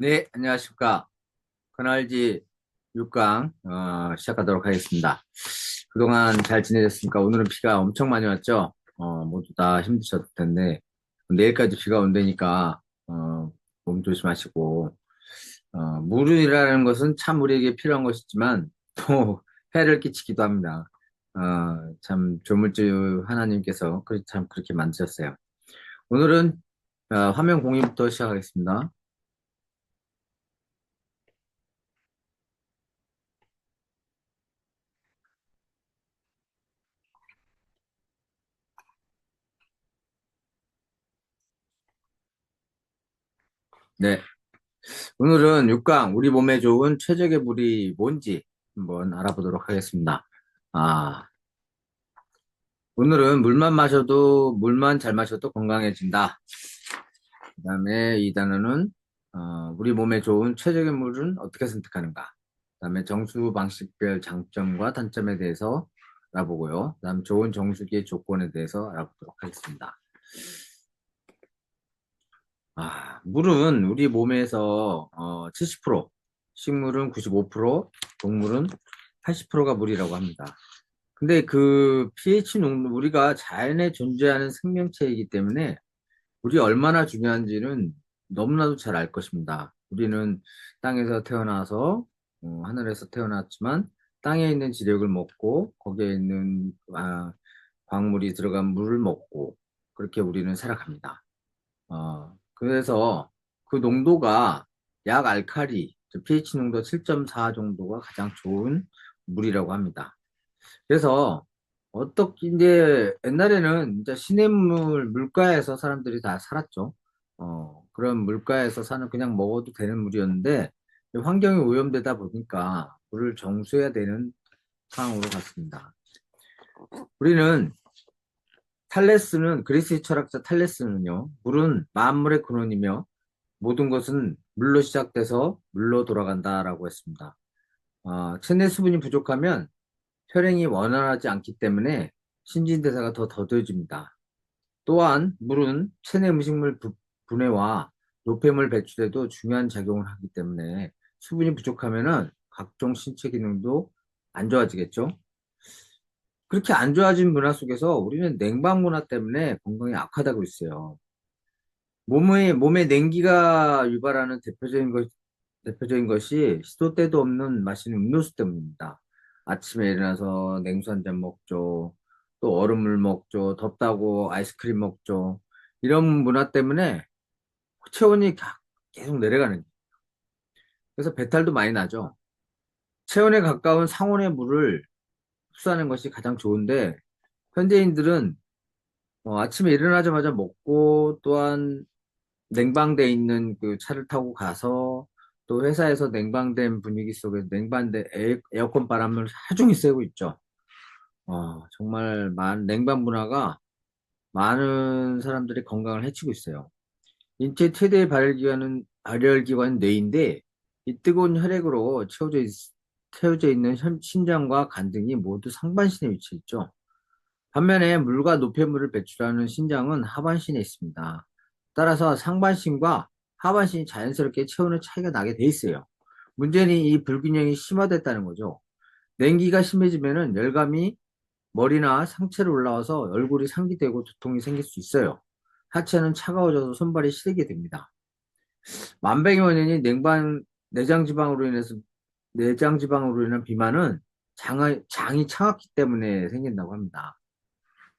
네, 안녕하십니까. 그날지 6강 시작하도록 하겠습니다. 그동안 잘 지내셨습니까? 오늘은 비가 엄청 많이 왔죠? 모두 다 힘드셨을 텐데 내일까지 비가 온다니까 몸 조심하시고 물이라는 것은 참 우리에게 필요한 것이지만 또 해를 끼치기도 합니다. 참 조물주 하나님께서 참 그렇게 만드셨어요. 오늘은 화면 공유부터 시작하겠습니다. 네. 오늘은 6강, 우리 몸에 좋은 최적의 물이 뭔지 한번 알아보도록 하겠습니다. 아, 오늘은 물만 잘 마셔도 건강해진다. 그 다음에 이 단어는, 우리 몸에 좋은 최적의 물은 어떻게 선택하는가. 그 다음에 정수 방식별 장점과 단점에 대해서 알아보고요. 그 다음 좋은 정수기의 조건에 대해서 알아보도록 하겠습니다. 물은 우리 몸에서 70%, 식물은 95%, 동물은 80%가 물이라고 합니다. 근데 그 pH 농도, 우리가 자연에 존재하는 생명체이기 때문에 물이 얼마나 중요한지는 너무나도 잘 알 것입니다. 우리는 땅에서 태어나서 하늘에서 태어났지만 땅에 있는 지력을 먹고 거기에 있는 광물이 들어간 물을 먹고 그렇게 우리는 살아갑니다. 그래서 그 농도가 약 알칼리, pH 농도 7.4 정도가 가장 좋은 물이라고 합니다. 그래서 어떻게 이제 옛날에는 이제 시냇물 물가에서 사람들이 다 살았죠. 그런 물가에서 사는 그냥 먹어도 되는 물이었는데 환경이 오염되다 보니까 물을 정수해야 되는 상황으로 갔습니다. 우리는 그리스 철학자 탈레스는요, 물은 만물의 근원이며 모든 것은 물로 시작돼서 물로 돌아간다라고 했습니다. 체내 수분이 부족하면 혈행이 원활하지 않기 때문에 신진대사가 더 더뎌집니다. 또한 물은 체내 분해와 노폐물 배출에도 중요한 작용을 하기 때문에 수분이 부족하면은 각종 신체 기능도 안 좋아지겠죠. 그렇게 안 좋아진 문화 속에서 우리는 냉방 문화 때문에 건강이 악화되고 있어요. 몸에 냉기가 유발하는 대표적인 것이 시도 때도 없는 마시는 음료수 때문입니다. 아침에 일어나서 냉수 한 잔 먹죠. 또 얼음물 먹죠. 덥다고 아이스크림 먹죠. 이런 문화 때문에 체온이 계속 내려가는 거예요. 그래서 배탈도 많이 나죠. 체온에 가까운 상온의 물을 흡수하는 것이 가장 좋은데 현대인들은 아침에 일어나자마자 먹고 또한 냉방돼 있는 그 차를 타고 가서 또 회사에서 냉방된 분위기 속에서 냉방된 에어컨 바람을 하중히 쐬고 있죠. 정말 냉방 문화가 많은 사람들의 건강을 해치고 있어요. 인체 최대의 발열기관은 뇌인데 이 뜨거운 혈액으로 채워져 있는 심장과 간 등이 모두 상반신에 위치해 있죠. 반면에 물과 노폐물을 배출하는 신장은 하반신에 있습니다. 따라서 상반신과 하반신이 자연스럽게 체온의 차이가 나게 돼 있어요. 문제는 이 불균형이 심화됐다는 거죠. 냉기가 심해지면은 열감이 머리나 상체로 올라와서 얼굴이 상기되고 두통이 생길 수 있어요. 하체는 차가워져서 손발이 시리게 됩니다. 만병의 원인이 내장 지방으로 인해서 내장 지방으로 인한 비만은 장이 차갑기 때문에 생긴다고 합니다.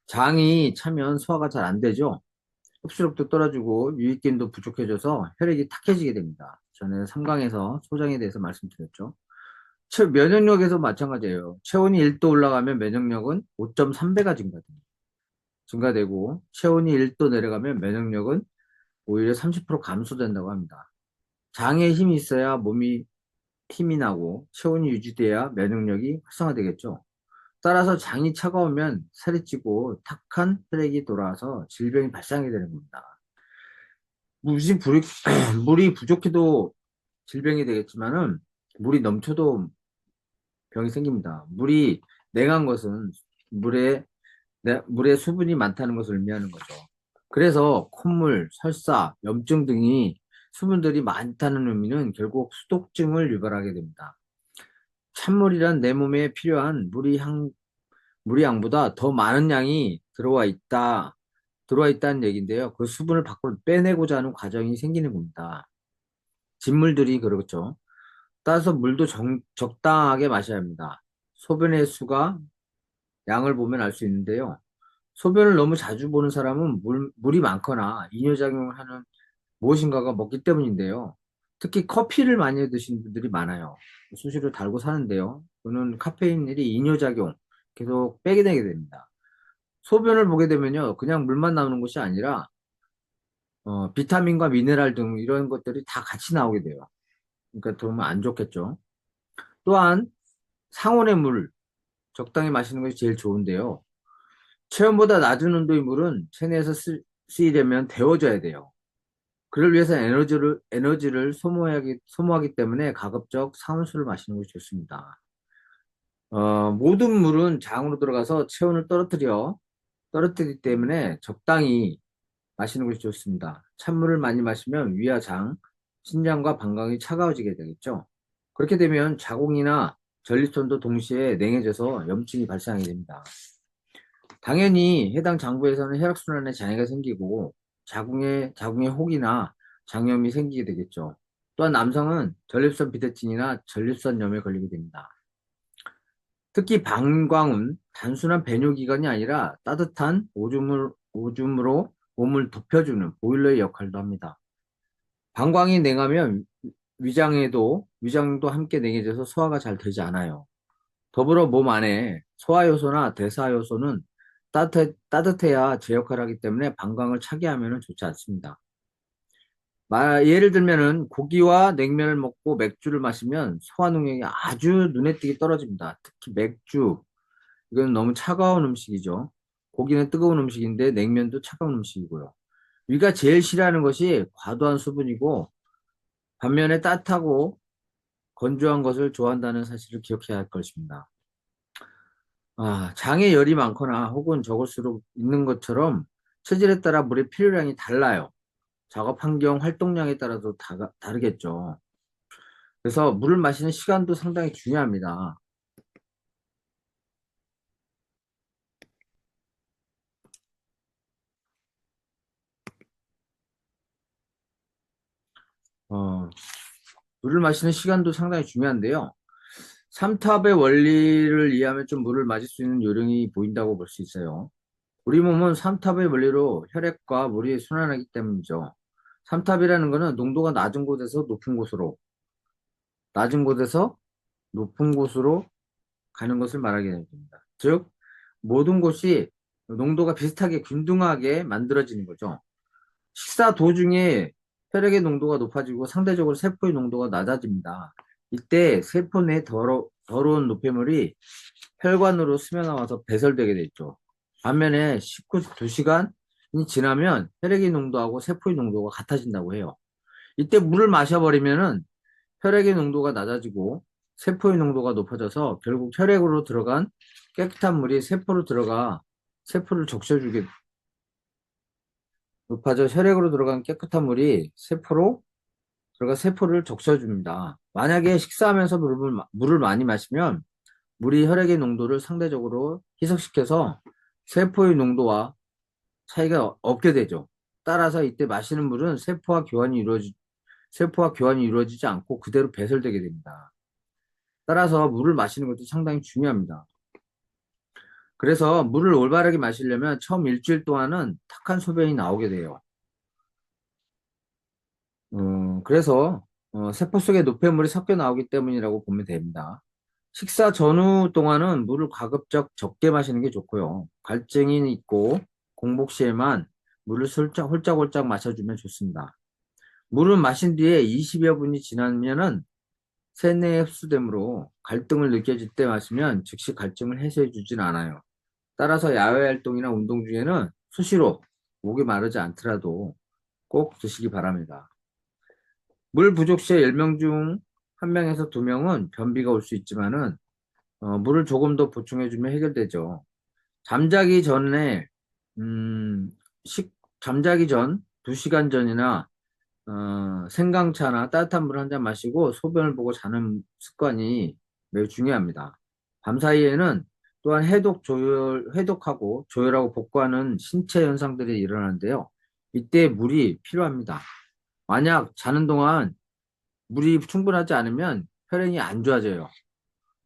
장이 차면 소화가 잘 안 되죠. 흡수력도 떨어지고 유익균도 부족해져서 혈액이 탁해지게 됩니다. 저는 3강에서 소장에 대해서 말씀드렸죠. 면역력에서 마찬가지예요. 체온이 1도 올라가면 면역력은 5.3배가 증가되고 체온이 1도 내려가면 면역력은 오히려 30% 감소된다고 합니다. 장에 힘이 있어야 몸이 힘이 나고 체온이 유지돼야 면역력이 활성화되겠죠. 따라서 장이 차가우면 살이 찌고 탁한 혈액이 돌아와서 질병이 발생하게 되는 겁니다. 물이, 불이- 물이 부족해도 질병이 되겠지만은 물이 넘쳐도 병이 생깁니다. 물이 냉한 것은 물에 물에 수분이 많다는 것을 의미하는 거죠. 그래서 콧물, 설사, 염증 등이 수분들이 많다는 의미는 결국 수독증을 유발하게 됩니다. 찬물이란 내 몸에 필요한 물의 양보다 더 많은 양이 들어와 있다는 얘기인데요. 그 수분을 밖으로 빼내고자 하는 과정이 생기는 겁니다. 진물들이 그렇죠. 따라서 물도 적당하게 마셔야 합니다. 소변의 수가 양을 보면 알 수 있는데요. 소변을 너무 자주 보는 사람은 물이 많거나 이뇨작용을 하는 무엇인가가 먹기 때문인데요. 특히 커피를 많이 드시는 분들이 많아요. 수시로 달고 사는데요. 그는 카페인들이 이뇨작용 계속 빼게 되게 됩니다. 소변을 보게 되면요. 그냥 물만 나오는 것이 아니라 비타민과 미네랄 등 이런 것들이 다 같이 나오게 돼요. 그러니까 그러면 안 좋겠죠. 또한 상온의 물 적당히 마시는 것이 제일 좋은데요. 체온보다 낮은 온도의 물은 체내에서 쓰이려면 데워져야 돼요. 그를 위해서 에너지를 소모하기 때문에 가급적 상온수를 마시는 것이 좋습니다. 모든 물은 장으로 들어가서 체온을 떨어뜨리기 때문에 적당히 마시는 것이 좋습니다. 찬물을 많이 마시면 위와 장, 신장과 방광이 차가워지게 되겠죠. 그렇게 되면 자궁이나 전립선도 동시에 냉해져서 염증이 발생하게 됩니다. 당연히 해당 장부에서는 혈액순환에 장애가 생기고 자궁에 혹이나 장염이 생기게 되겠죠. 또한 남성은 전립선 비대증이나 전립선염에 걸리게 됩니다. 특히 방광은 단순한 배뇨기관이 아니라 따뜻한 오줌으로 몸을 덮여주는 보일러의 역할도 합니다. 방광이 냉하면 위장도 함께 냉해져서 소화가 잘 되지 않아요. 더불어 몸 안에 소화효소나 대사효소는 따뜻해야 제 역할을 하기 때문에 방광을 차게 하면 좋지 않습니다. 예를 들면은 고기와 냉면을 먹고 맥주를 마시면 소화 능력이 아주 눈에 띄게 떨어집니다. 특히 맥주, 이건 너무 차가운 음식이죠. 고기는 뜨거운 음식인데 냉면도 차가운 음식이고요. 위가 제일 싫어하는 것이 과도한 수분이고 반면에 따뜻하고 건조한 것을 좋아한다는 사실을 기억해야 할 것입니다. 장에 열이 많거나 혹은 적을수록 있는 것처럼 체질에 따라 물의 필요량이 달라요. 작업 환경, 활동량에 따라서 다르겠죠. 그래서 물을 마시는 시간도 상당히 중요합니다. 어, 물을 마시는 시간도 상당히 중요한데요. 삼탑의 원리를 이해하면 좀 물을 마실 수 있는 요령이 보인다고 볼 수 있어요. 우리 몸은 삼탑의 원리로 혈액과 물이 순환하기 때문이죠. 삼탑이라는 것은 농도가 낮은 곳에서 높은 곳으로 가는 것을 말하게 됩니다. 즉, 모든 곳이 농도가 비슷하게 균등하게 만들어지는 거죠. 식사 도중에 혈액의 농도가 높아지고 상대적으로 세포의 농도가 낮아집니다. 이때 세포 내 더러운 노폐물이 혈관으로 스며나와서 배설되게 되죠. 반면에 2시간이 지나면 혈액의 농도하고 세포의 농도가 같아진다고 해요. 이때 물을 마셔버리면은 혈액의 농도가 낮아지고 세포의 농도가 높아져서 결국 혈액으로 들어간 깨끗한 물이 세포를 적셔주게 높아져 혈액으로 들어간 깨끗한 물이 세포를 적셔줍니다. 만약에 식사하면서 물을 많이 마시면 물이 혈액의 농도를 상대적으로 희석시켜서 세포의 농도와 차이가 없게 되죠. 따라서 이때 마시는 물은 세포와 교환이 이루어지지 않고 그대로 배설되게 됩니다. 따라서 물을 마시는 것도 상당히 중요합니다. 그래서 물을 올바르게 마시려면 처음 일주일 동안은 탁한 소변이 나오게 돼요. 그래서 세포 속에 노폐물이 섞여 나오기 때문이라고 보면 됩니다. 식사 전후 동안은 물을 가급적 적게 마시는 게 좋고요. 갈증이 있고 공복 시에만 물을 홀짝홀짝 마셔주면 좋습니다. 물은 마신 뒤에 20여 분이 지나면은 체내에 흡수되므로 갈등을 느껴질 때 마시면 즉시 갈증을 해소해 주진 않아요. 따라서 야외 활동이나 운동 중에는 수시로 목이 마르지 않더라도 꼭 드시기 바랍니다. 물 부족 시에 10명 중 1명에서 2명은 변비가 올 수 있지만은 물을 조금 더 보충해주면 해결되죠. 잠자기 전에 음, 잠자기 전 2시간 전이나 생강차나 따뜻한 물 한 잔 마시고 소변을 보고 자는 습관이 매우 중요합니다. 밤 사이에는 또한 해독하고 조혈하고 복구하는 신체 현상들이 일어나는데요. 이때 물이 필요합니다. 만약 자는 동안 물이 충분하지 않으면 혈행이 안 좋아져요.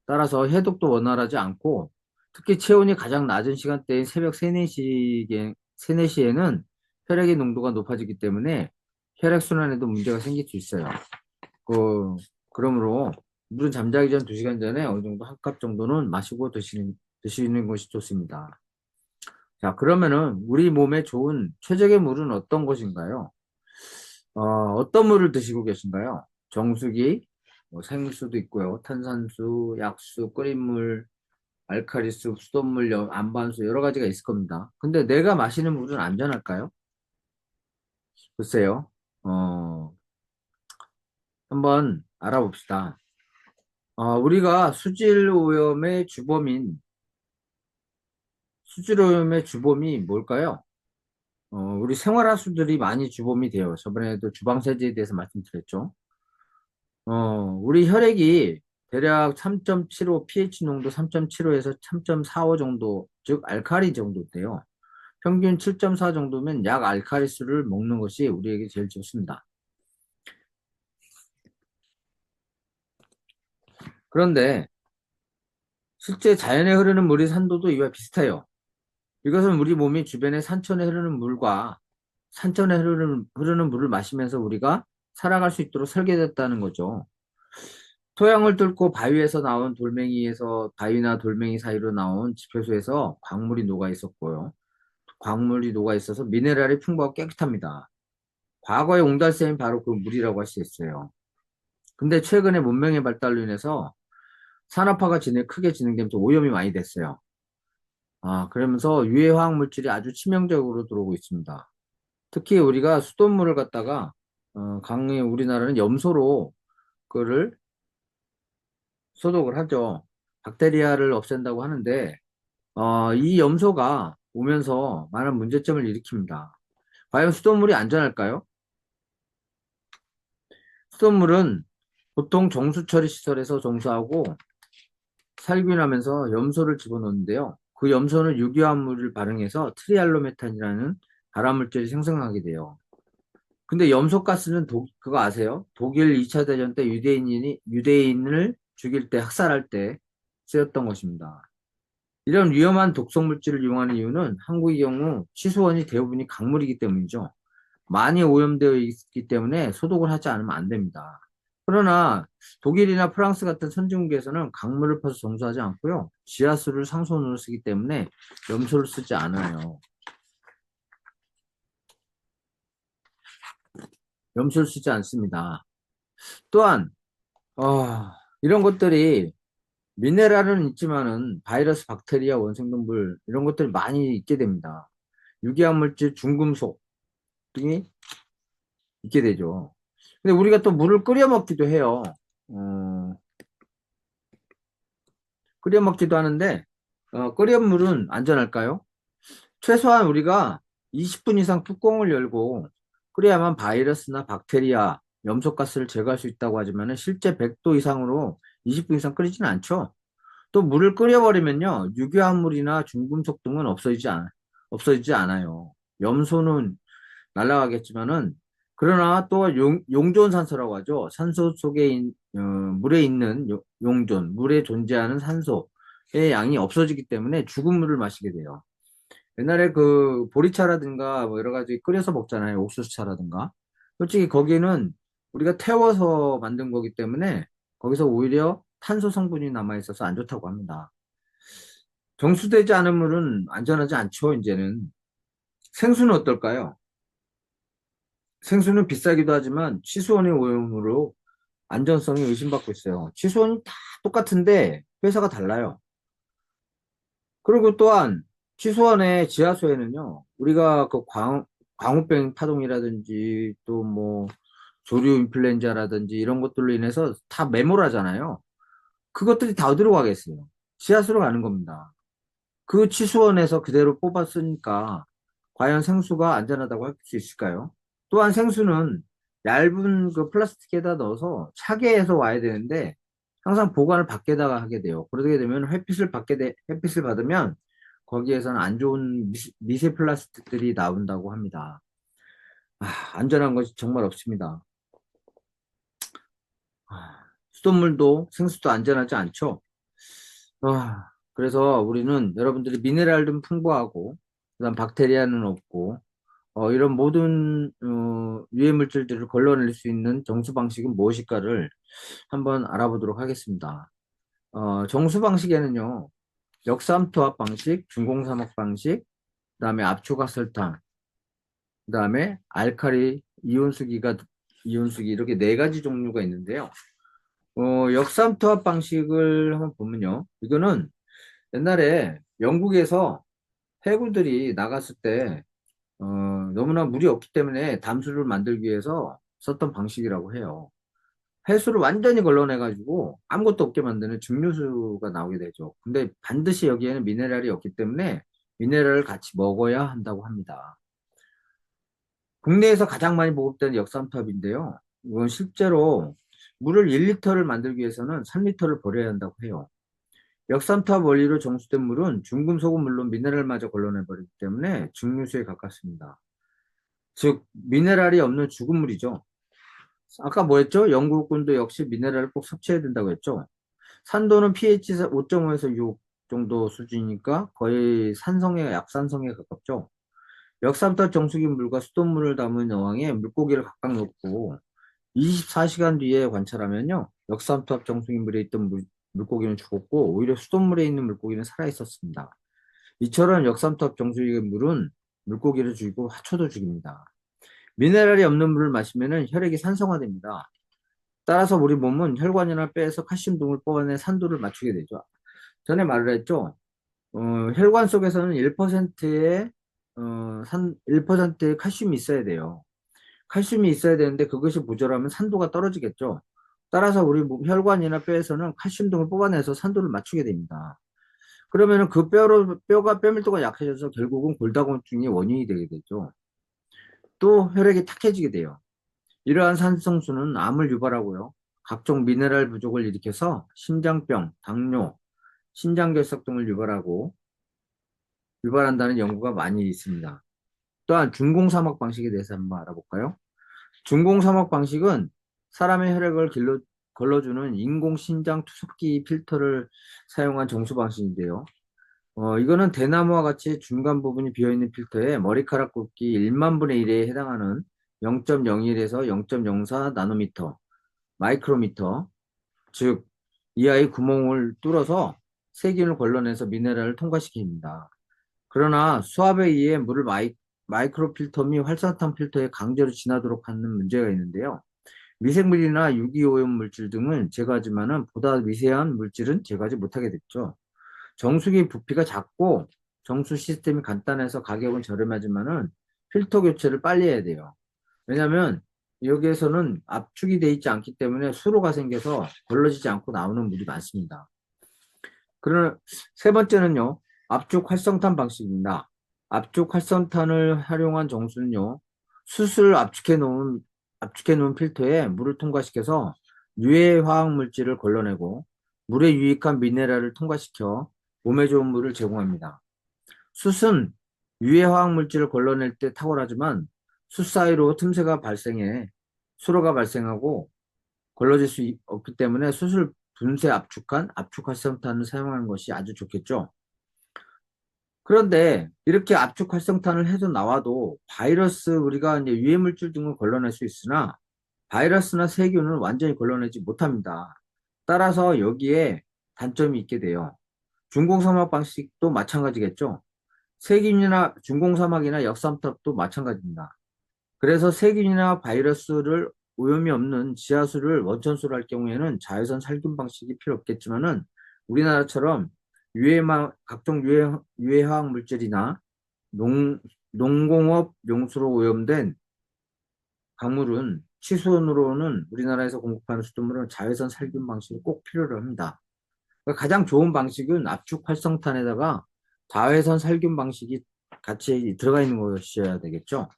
따라서 해독도 원활하지 않고 특히 체온이 가장 낮은 시간대인 새벽 3, 4시에는 혈액의 농도가 높아지기 때문에 혈액순환에도 문제가 생길 수 있어요. 그, 그러므로 물은 잠자기 전 2시간 전에 어느 정도 한 컵 정도는 마시고 드시는 것이 좋습니다. 자, 그러면은 우리 몸에 좋은 최적의 물은 어떤 것인가요? 어떤 물을 드시고 계신가요? 정수기, 뭐 생수도 있고요. 탄산수, 약수, 끓인 물, 알칼리수, 수돗물, 안반수 여러 가지가 있을 겁니다. 근데 내가 마시는 물은 안전할까요? 글쎄요. 어, 한번 알아봅시다. 우리가 수질 오염의 주범이 뭘까요? 우리 생활하수들이 많이 주범이 돼요. 저번에도 주방세제에 대해서 말씀드렸죠. 우리 혈액이 대략 3.75, pH 농도 3.75에서 3.45 정도, 즉 알칼리 정도 돼요. 평균 7.4 정도면 약 알칼리수를 먹는 것이 우리에게 제일 좋습니다. 그런데 실제 자연에 흐르는 물의 산도도 이와 비슷해요. 이것은 우리 몸이 주변의 산천에 흐르는 물과 산천에 흐르는 물을 마시면서 우리가 살아갈 수 있도록 설계됐다는 거죠. 토양을 뚫고 바위나 돌멩이 사이로 나온 지표수에서 광물이 녹아 있어서 미네랄이 풍부하고 깨끗합니다. 과거의 옹달샘이 바로 그 물이라고 할 수 있어요. 근데 최근에 문명의 발달로 인해서 산업화가 크게 진행되면서 오염이 많이 됐어요. 그러면서 유해 화학 물질이 아주 치명적으로 들어오고 있습니다. 특히 우리가 수돗물을 갖다가 우리나라는 염소로 그거를 소독을 하죠. 박테리아를 없앤다고 하는데 이 염소가 오면서 많은 문제점을 일으킵니다. 과연 수돗물이 안전할까요? 수돗물은 보통 정수처리 시설에서 정수하고 살균하면서 염소를 집어넣는데요. 그 염소는 유기화합물을 발응해서 트리알로메탄이라는 발암물질이 생성하게 돼요. 근데 염소가스는 그거 아세요? 독일 2차 대전 때 유대인을 죽일 때, 학살할 때 쓰였던 것입니다. 이런 위험한 독성 물질을 이용하는 이유는 한국의 경우 치수원이 대부분이 강물이기 때문이죠. 많이 오염되어 있기 때문에 소독을 하지 않으면 안 됩니다. 그러나 독일이나 프랑스 같은 선진국에서는 강물을 퍼서 정수하지 않고요. 지하수를 상수원으로 쓰기 때문에 염소를 쓰지 않아요. 염소를 쓰지 않습니다. 또한 이런 것들이 미네랄은 있지만은 바이러스, 박테리아, 원생동물 이런 것들이 많이 있게 됩니다. 유기화물질, 중금속 등이 있게 되죠. 근데 우리가 또 물을 끓여 먹기도 해요. 어, 끓여 먹기도 하는데 끓여 물은 안전할까요? 최소한 우리가 20분 이상 뚜껑을 열고 끓여야만 바이러스나 박테리아, 염소가스를 제거할 수 있다고 하지만 실제 100도 이상으로 20분 이상 끓이지는 않죠. 또 물을 끓여버리면요, 유기화물이나 중금속 등은 없어지지 않아요. 염소는 날아가겠지만은, 그러나 또 용존 산소라고 하죠. 산소 속에, 물에 있는 용존, 물에 존재하는 산소의 양이 없어지기 때문에 죽은 물을 마시게 돼요. 옛날에 그 보리차라든가 뭐 여러 가지 끓여서 먹잖아요. 옥수수차라든가. 솔직히 거기는 우리가 태워서 만든 거기 때문에 거기서 오히려 탄소 성분이 남아 있어서 안 좋다고 합니다. 정수되지 않은 물은 안전하지 않죠, 이제는. 생수는 어떨까요? 생수는 비싸기도 하지만 취수원의 오염으로 안전성이 의심받고 있어요. 취수원이 다 똑같은데 회사가 달라요. 그리고 또한 취수원의 지하수에는요, 우리가 그 광우병 파동이라든지 또 뭐 조류 인플루엔자라든지 이런 것들로 인해서 다 매몰하잖아요. 그것들이 다 어디로 가겠어요? 지하수로 가는 겁니다. 그 취수원에서 그대로 뽑았으니까 과연 생수가 안전하다고 할 수 있을까요? 또한 생수는 얇은 그 플라스틱에다 넣어서 차게 해서 와야 되는데 항상 보관을 밖에다가 하게 돼요. 그러게 되면 햇빛을 받으면 거기에서는 안 좋은 미세 플라스틱들이 나온다고 합니다. 아, 안전한 것이 정말 없습니다. 수돗물도 생수도 안전하지 않죠. 그래서 우리는 여러분들이 미네랄은 풍부하고 그다음 박테리아는 없고 이런 모든 유해 물질들을 걸러낼 수 있는 정수 방식은 무엇일까를 한번 알아보도록 하겠습니다. 정수 방식에는요, 역삼투압 방식, 중공사막 방식, 그다음에 압축합설탕, 그다음에 알카리 이온수기 이렇게 네 가지 종류가 있는데요. 역삼투압 방식을 한번 보면요, 이거는 옛날에 영국에서 해군들이 나갔을 때 너무나 물이 없기 때문에 담수를 만들기 위해서 썼던 방식이라고 해요. 해수를 완전히 걸러내가지고 아무것도 없게 만드는 증류수가 나오게 되죠. 근데 반드시 여기에는 미네랄이 없기 때문에 미네랄을 같이 먹어야 한다고 합니다. 국내에서 가장 많이 보급되는 역삼탑인데요. 이건 실제로 물을 1리터를 만들기 위해서는 3리터를 버려야 한다고 해요. 역삼탑 원리로 정수된 물은 중금속은 물론 미네랄마저 걸러내버리기 때문에 증류수에 가깝습니다. 즉 미네랄이 없는 죽은 물이죠. 아까 뭐 했죠? 영국군도 역시 미네랄을 꼭 섭취해야 된다고 했죠. 산도는 pH 5.5에서 6 정도 수준이니까 거의 약산성에 가깝죠. 역삼탑 정수기 물과 수돗물을 담은 여왕에 물고기를 각각 넣고 24시간 뒤에 관찰하면요. 역삼탑 정수기 물에 있던 물고기는 죽었고 오히려 수돗물에 있는 물고기는 살아있었습니다. 이처럼 역삼탑 정수기 물은 물고기를 죽이고 하초도 죽입니다. 미네랄이 없는 물을 마시면 혈액이 산성화됩니다. 따라서 우리 몸은 혈관이나 뼈에서 칼슘 등을 뽑아내 산도를 맞추게 되죠. 전에 말을 했죠. 혈관 속에서는 1%의 1%의 칼슘이 있어야 돼요. 칼슘이 있어야 되는데 그것이 모자라면 산도가 떨어지겠죠. 따라서 우리 혈관이나 뼈에서는 칼슘 등을 뽑아내서 산도를 맞추게 됩니다. 그러면은 그 뼈가 뼈밀도가 약해져서 결국은 골다공증이 원인이 되게 되죠. 또 혈액이 탁해지게 돼요. 이러한 산성수는 암을 유발하고요. 각종 미네랄 부족을 일으켜서 심장병, 당뇨, 신장결석 등을 유발한다는 연구가 많이 있습니다. 또한 중공사막 방식에 대해서 한번 알아볼까요? 중공사막 방식은 사람의 혈액을 걸러주는 인공신장 투석기 필터를 사용한 정수 방식인데요. 이거는 대나무와 같이 중간 부분이 비어있는 필터에 머리카락 굵기 1만 분의 1에 해당하는 0.01에서 0.04 나노미터, 마이크로미터, 즉, 이 아이 구멍을 뚫어서 세균을 걸러내서 미네랄을 통과시킵니다. 그러나 수압에 의해 물을 마이크로 필터 및 활성탄 필터에 강제로 지나도록 하는 문제가 있는데요. 미생물이나 유기오염 물질 등은 제거하지만은 보다 미세한 물질은 제거하지 못하게 됐죠. 정수기 부피가 작고 정수 시스템이 간단해서 가격은 저렴하지만은 필터 교체를 빨리 해야 돼요. 왜냐하면 여기에서는 압축이 돼 있지 않기 때문에 수로가 생겨서 걸러지지 않고 나오는 물이 많습니다. 그러나 세 번째는요, 압축 활성탄 방식입니다. 압축 활성탄을 활용한 정수는요, 수술 압축해 놓은 필터에 물을 통과시켜서 유해 화학 물질을 걸러내고 물에 유익한 미네랄을 통과시켜 몸에 좋은 물을 제공합니다. 숯은 유해 화학 물질을 걸러낼 때 탁월하지만 숯 사이로 틈새가 발생해 수로가 발생하고 걸러질 수 없기 때문에 숯을 분쇄 압축한 압축 활성탄을 사용하는 것이 아주 좋겠죠. 그런데 이렇게 압축 활성탄을 해서 나와도 우리가 이제 유해 물질 등을 걸러낼 수 있으나 바이러스나 세균은 완전히 걸러내지 못합니다. 따라서 여기에 단점이 있게 돼요. 중공사막 방식도 마찬가지겠죠. 세균이나 중공사막이나 역삼탑도 마찬가지입니다. 그래서 세균이나 바이러스를 오염이 없는 지하수를 원천수로 할 경우에는 자외선 살균 방식이 필요 없겠지만은 우리나라처럼 각종 유해화학 물질이나 농공업 용수로 오염된 강물은 치수원으로는 우리나라에서 공급하는 수돗물은 자외선 살균 방식이 꼭 필요로 합니다. 그러니까 가장 좋은 방식은 압축 활성탄에다가 자외선 살균 방식이 같이 들어가 있는 것이어야 되겠죠.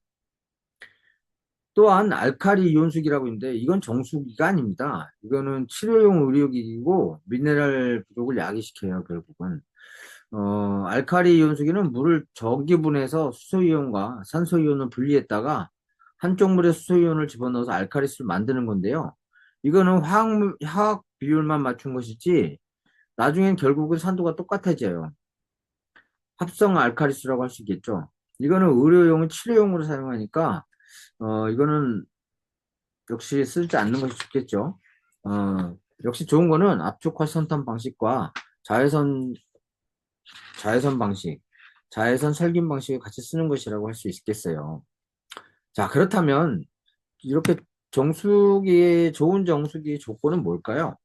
또한 알카리 이온수기라고 있는데 이건 정수기가 아닙니다. 이거는 치료용 의료기기고 미네랄 부족을 야기시켜요, 결국은. 알카리 이온수기는 물을 저기분해서 수소이온과 산소이온을 분리했다가 한쪽 물에 수소이온을 집어넣어서 알카리수를 만드는 건데요. 이거는 화학 비율만 맞춘 것이지 나중엔 결국은 산도가 똑같아져요. 합성 알카리수라고 할 수 있겠죠. 이거는 의료용은 치료용으로 사용하니까 이거는 역시 쓰지 않는 것이 좋겠죠. 역시 좋은 거는 압축 활성탄 방식과 자외선 자외선 방식, 자외선 살균 방식을 같이 쓰는 것이라고 할 수 있겠어요. 자, 그렇다면 이렇게 좋은 정수기의 조건은 뭘까요?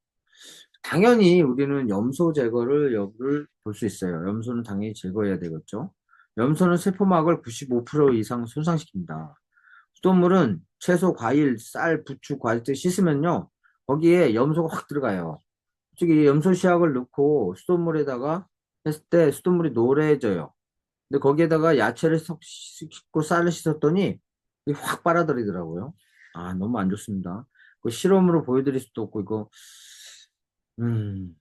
당연히 우리는 염소 제거를 여부를 볼 수 있어요. 염소는 당연히 제거해야 되겠죠. 염소는 세포막을 95% 이상 손상시킵니다. 수돗물은 채소, 과일, 쌀, 부추, 과일 등 씻으면요. 거기에 염소가 확 들어가요. 솔직히 염소 씨약을 넣고 수돗물에다가 했을 때 수돗물이 노래져요. 근데 거기에다가 야채를 섞 씻고 쌀을 씻었더니 이게 확 빨아들이더라고요. 아, 너무 안 좋습니다. 그 실험으로 보여드릴 수도 없고, 이거, 음,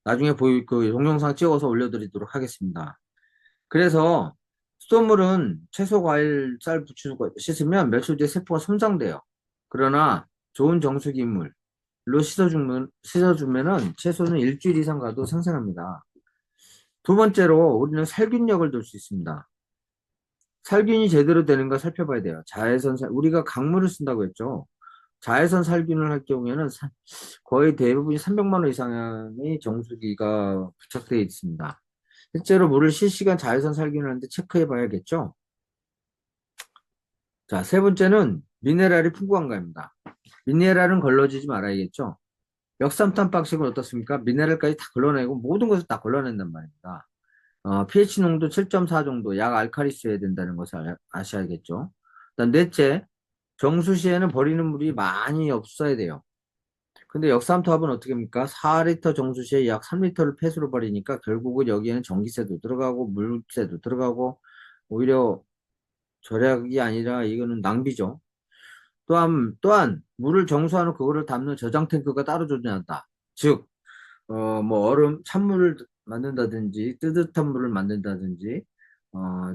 나중에 동영상 찍어서 올려드리도록 하겠습니다. 그래서 수돗물은 채소, 과일, 쌀, 부추 씻으면 며칠 뒤에 세포가 손상돼요. 그러나 좋은 정수기물로 씻어주면은 최소는 일주일 이상 가도 생생합니다. 두 번째로 우리는 살균력을 둘 수 있습니다. 살균이 제대로 되는가 살펴봐야 돼요. 우리가 강물을 쓴다고 했죠. 자외선 살균을 할 경우에는 거의 대부분이 300만 원 이상의 정수기가 부착되어 있습니다. 실제로 물을 실시간 자외선 살균을 하는데 체크해 봐야겠죠. 자, 세 번째는 미네랄이 풍부한가입니다. 미네랄은 걸러지지 말아야겠죠. 역삼탄 방식은 어떻습니까? 미네랄까지 다 걸러내고 모든 것을 다 걸러낸단 말입니다. pH 농도 7.4 정도, 약 알칼리수여야 된다는 것을 아셔야겠죠. 그다음 넷째, 정수 시에는 버리는 물이 많이 없어야 돼요. 근데 역삼투압은 어떻게 합니까? 4리터 정수 시에 약 3리터를 폐수로 버리니까 결국은 여기에는 전기세도 들어가고 물세도 들어가고 오히려 절약이 아니라 이거는 낭비죠. 또한 물을 정수하는 그거를 담는 저장 탱크가 따로 존재한다. 즉, 뭐 찬물을 만든다든지 뜨뜻한 물을 만든다든지 어,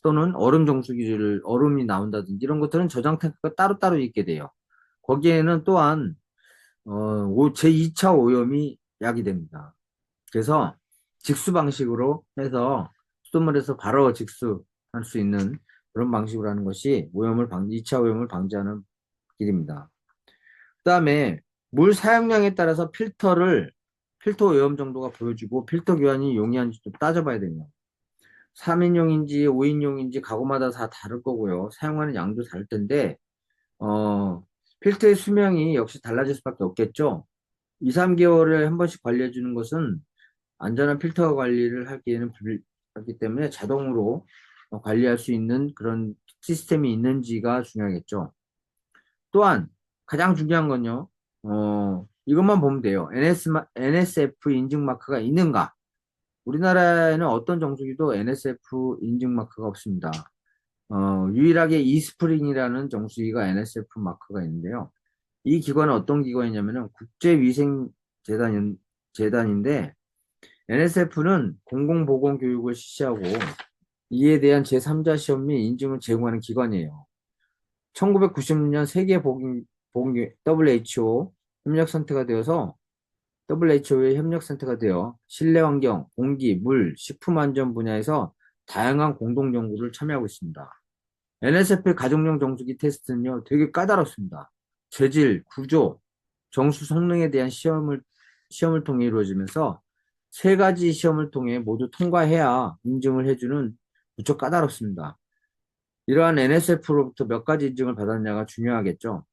또는 얼음이 나온다든지 이런 것들은 저장 탱크가 따로따로 있게 돼요. 거기에는 또한 제2차 오염이 야기됩니다. 그래서 직수 방식으로 해서 수돗물에서 바로 직수할 수 있는 그런 방식으로 하는 것이 2차 오염을 방지하는 길입니다. 그다음에 물 사용량에 따라서 필터 오염 정도가 보여지고 필터 교환이 용이한지 좀 따져봐야 됩니다. 3인용인지 5인용인지 가구마다 다 다를 거고요. 사용하는 양도 다를 텐데 필터의 수명이 역시 달라질 수밖에 없겠죠. 2, 3개월에 한 번씩 관리해 주는 것은 안전한 필터 관리를 하기에는 불하기 때문에 자동으로 관리할 수 있는 그런 시스템이 있는지가 중요하겠죠. 또한 가장 중요한 건요. 이것만 보면 돼요. NSF 인증 마크가 있는가? 우리나라에는 어떤 정수기도 NSF 인증 마크가 없습니다. 유일하게 이스프링이라는 정수기가 NSF 마크가 있는데요. 이 기관은 어떤 기관이냐면은 재단인데 NSF는 공공보건교육을 실시하고 이에 대한 제3자 시험 및 인증을 제공하는 기관이에요. 1996년 WHO 협력센터가 되어서 WHO의 협력센터가 되어 실내환경, 공기, 물, 식품안전 분야에서 다양한 공동연구를 참여하고 있습니다. NSF 가정용 정수기 테스트는요, 되게 까다롭습니다. 재질, 구조, 정수 성능에 대한 시험을 통해 이루어지면서 세 가지 시험을 통해 모두 통과해야 인증을 해주는 무척 까다롭습니다. 이러한 NSF로부터 몇 가지 인증을 받았냐가 중요하겠죠.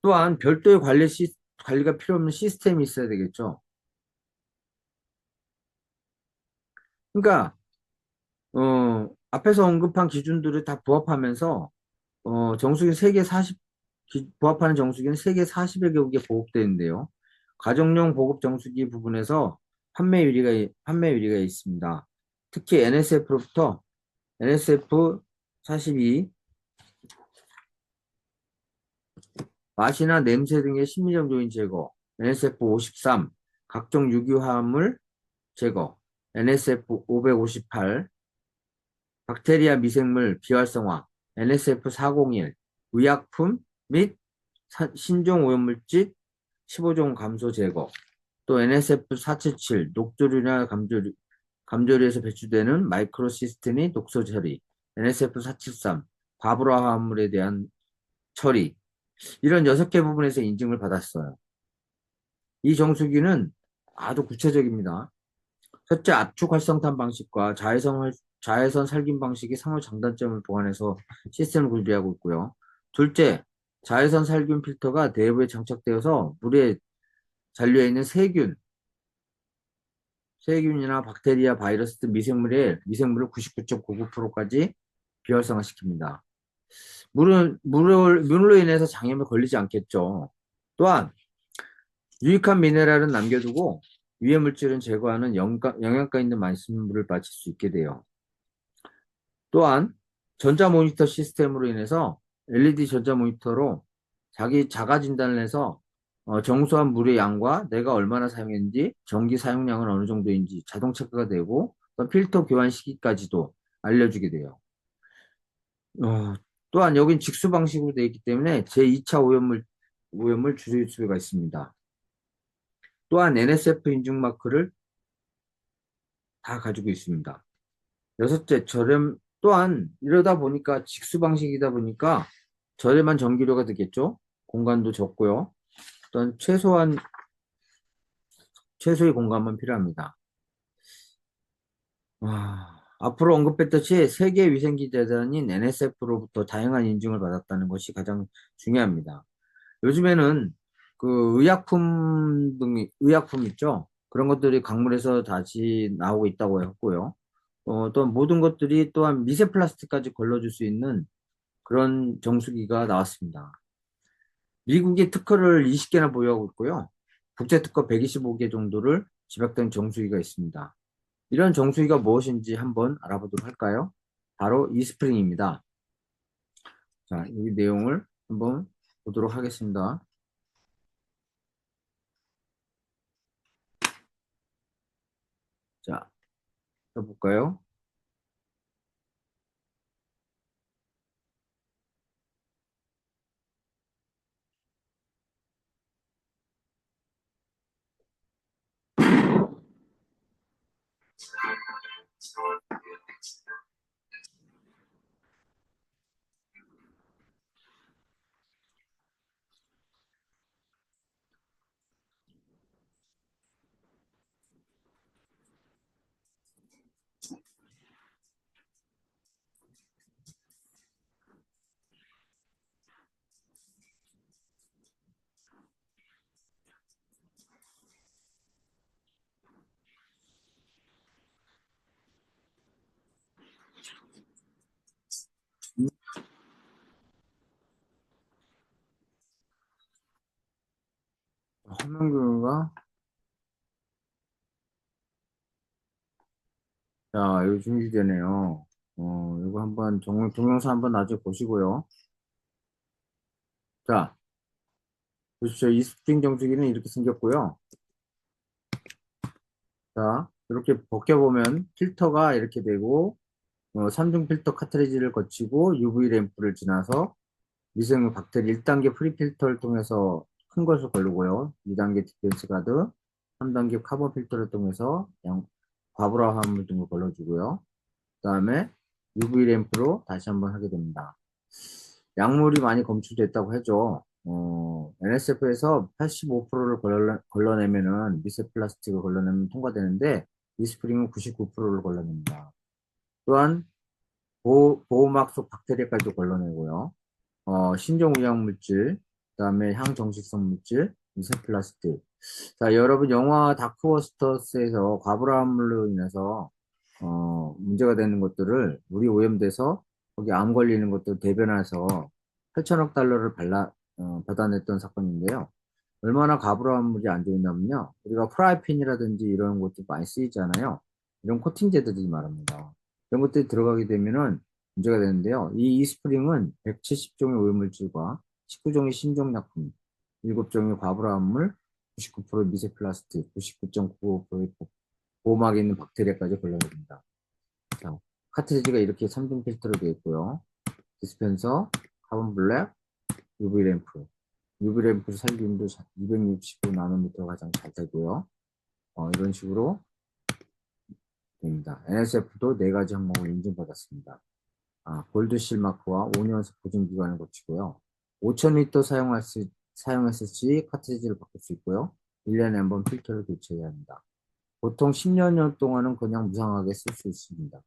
또한 별도의 관리가 필요 없는 시스템이 있어야 되겠죠. 그러니까 앞에서 언급한 기준들을 다 부합하면서 정수기 세계 40 부합하는 정수기는 세계 40여 개국에 보급되어 있는데요. 가정용 보급 정수기 부분에서 판매 유리가 있습니다. 특히 NSF로부터 NSF 42 맛이나 냄새 등의 심리적 요인 제거, NSF53, 각종 유기화합물 제거, NSF558, 박테리아 미생물 비활성화, NSF401, 의약품 및 신종 오염물질 15종 감소 제거, 또 NSF477, 녹조류나 감조류에서 배출되는 마이크로시스틴이 독소 처리, NSF473, 과부하 화합물에 대한 처리, 이런 6개 부분에서 인증을 받았어요. 이 정수기는 아주 구체적입니다. 첫째, 압축 활성탄 방식과 자외선 살균 방식이 상호 장단점을 보완해서 시스템을 구비하고 있고요. 둘째, 자외선 살균 필터가 내부에 장착되어서 물에 잔류해 있는 세균이나 박테리아, 바이러스 등 미생물을 99.99%까지 비활성화시킵니다. 물로 인해서 장염에 걸리지 않겠죠. 또한 유익한 미네랄은 남겨두고 유해 물질은 제거하는 영양가 있는 말씀물을 마실 수 있게 돼요. 또한 전자 모니터 시스템으로 인해서 LED 전자 모니터로 자기 자가 진단을 해서 정수한 물의 양과 내가 얼마나 사용했는지, 전기 사용량은 어느 정도인지 자동 체크가 되고, 또 필터 교환 시기까지도 알려주게 돼요. 어, 또한 여긴 직수 방식으로 되어 있기 때문에 제2차 오염물 주소 수배가 있습니다. 또한 NSF 인증 마크를 다 가지고 있습니다. 여섯째, 또한 이러다 보니까 직수 방식이다 보니까 저렴한 전기료가 되겠죠? 공간도 적고요. 또한 최소의 공간만 필요합니다. 앞으로 언급했듯이 세계위생기재단인 NSF로부터 다양한 인증을 받았다는 것이 가장 중요합니다. 요즘에는 그 의약품 있죠? 그런 것들이 강물에서 다시 나오고 있다고 했고요. 또 모든 것들이 또한 미세 플라스틱까지 걸러줄 수 있는 그런 정수기가 나왔습니다. 미국이 특허를 20개나 보유하고 있고요. 국제 특허 125개 정도를 집약된 정수기가 있습니다. 이런 정수기가 무엇인지 한번 알아보도록 할까요? 바로 이스프링입니다. 자, 이 내용을 한번 보도록 하겠습니다. 자, 해볼까요? 화면 교류가, 자, 이거 준비되네요. 이거 한번 동영상 한번 나중에 보시고요. 자, 보십시오. 이스프링 정수기는 이렇게 생겼고요. 자, 이렇게 벗겨보면 필터가 이렇게 되고, 3중 필터 카트리지를 거치고 UV 램프를 지나서 미생물 박테리 1단계 프리필터를 통해서 큰 것을 걸르고요. 2단계 디펜스 가드, 3단계 카본 필터를 통해서 과부하 화합물 등을 걸러주고요. 그 다음에 UV 램프로 다시 한번 하게 됩니다. 약물이 많이 검출됐다고 하죠. NSF에서 85%를 걸러내면은 미세 플라스틱을 걸러내면 통과되는데 이스프링은 99%를 걸러냅니다. 또한 보호막 속 박테리아까지도 걸러내고요. 신종의약 물질, 그다음에 항정식성 물질, 미세 플라스틱. 자, 여러분 영화 다크워스터스에서 과불암물로 인해서 문제가 되는 것들을 물이 오염돼서 거기 암 걸리는 것들 대변해서 8천억 달러를 받아냈던 사건인데요. 얼마나 과불암물이 안 좋냐면요. 우리가 프라이팬이라든지 이런 것도 많이 쓰이잖아요. 이런 코팅제들이 말합니다. 이런 것들이 들어가게 되면은 문제가 되는데요. 이 이스프링은 170종의 오염물질과 19종의 신종약품, 7종의 과부라물, 99% 미세 플라스틱, 99.95%의 보호막에 있는 박테리아까지 걸러냅니다. 자, 카트리지가 이렇게 3중 필터로 되어 있고요. 디스펜서, 카본 블랙, UV 램프. UV 램프 살균도 265나노미터 가장 잘 되고요. 이런 식으로 됩니다. NSF도 4가지 항목을 인증받았습니다. 골드실 마크와 5년씩 보증기간을 거치고요. 5,000리터 사용했을 시 카트리지를 바꿀 수 있고요. 1년에 한 번 필터를 교체해야 합니다. 보통 10년 동안은 그냥 무상하게 쓸 수 있습니다.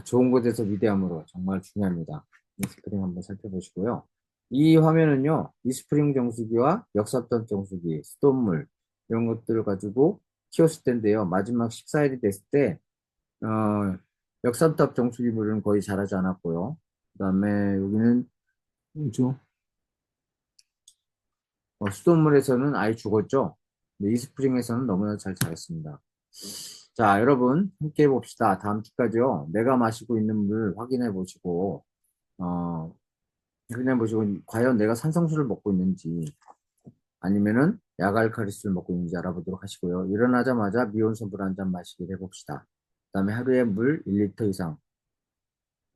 좋은 곳에서 위대함으로 정말 중요합니다. 이스프링 한번 살펴보시고요. 이 화면은요, 이스프링 정수기와 역삽던 정수기, 수돗물, 이런 것들을 가지고 키웠을 텐데요. 마지막 14일이 됐을 때, 역삼탑 정수기 물은 거의 자라지 않았고요. 그 다음에 여기는 뭐죠? 수돗물에서는 아예 죽었죠. 근데 이스프링에서는 너무나 잘 자랐습니다. 자, 여러분 함께 해봅시다. 다음 주까지요. 내가 마시고 있는 물 확인해 보시고 과연 내가 산성수를 먹고 있는지 아니면은 야갈카리스를 먹고 있는지 알아보도록 하시고요. 일어나자마자 미온수 물 한 잔 마시기를 해봅시다. 그 다음에 하루에 물 1리터 이상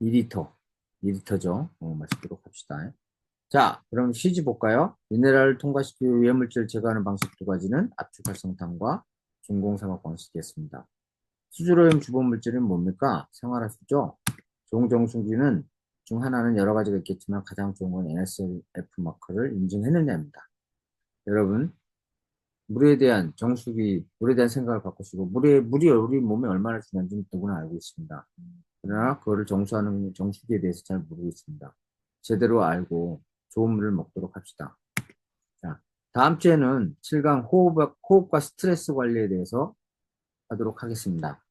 2리터죠. 마시도록 합시다. 자, 그럼 시지 볼까요? 미네랄을 통과시키고 유해물질을 제거하는 방식 2가지는 압축활성탄과 중공사막 방식이었습니다. 수질오염 주범물질은 뭡니까? 생활화수죠. 좋은 정수기는 중 하나는 여러 가지가 있겠지만 가장 좋은 건 NSF 마크를 인증했느냐입니다. 여러분, 물에 대한 생각을 바꾸시고, 물이 우리 몸에 얼마나 중요한지 누구나 알고 있습니다. 그러나 그거를 정수하는 정수기에 대해서 잘 모르고 있습니다. 제대로 알고 좋은 물을 먹도록 합시다. 자, 다음 주에는 7강 호흡과 스트레스 관리에 대해서 하도록 하겠습니다.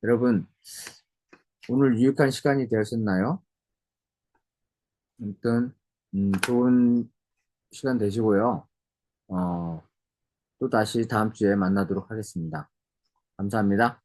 여러분, 오늘 유익한 시간이 되었었나요? 아무튼, 좋은 시간 되시고요. 또 다시 다음 주에 만나도록 하겠습니다. 감사합니다.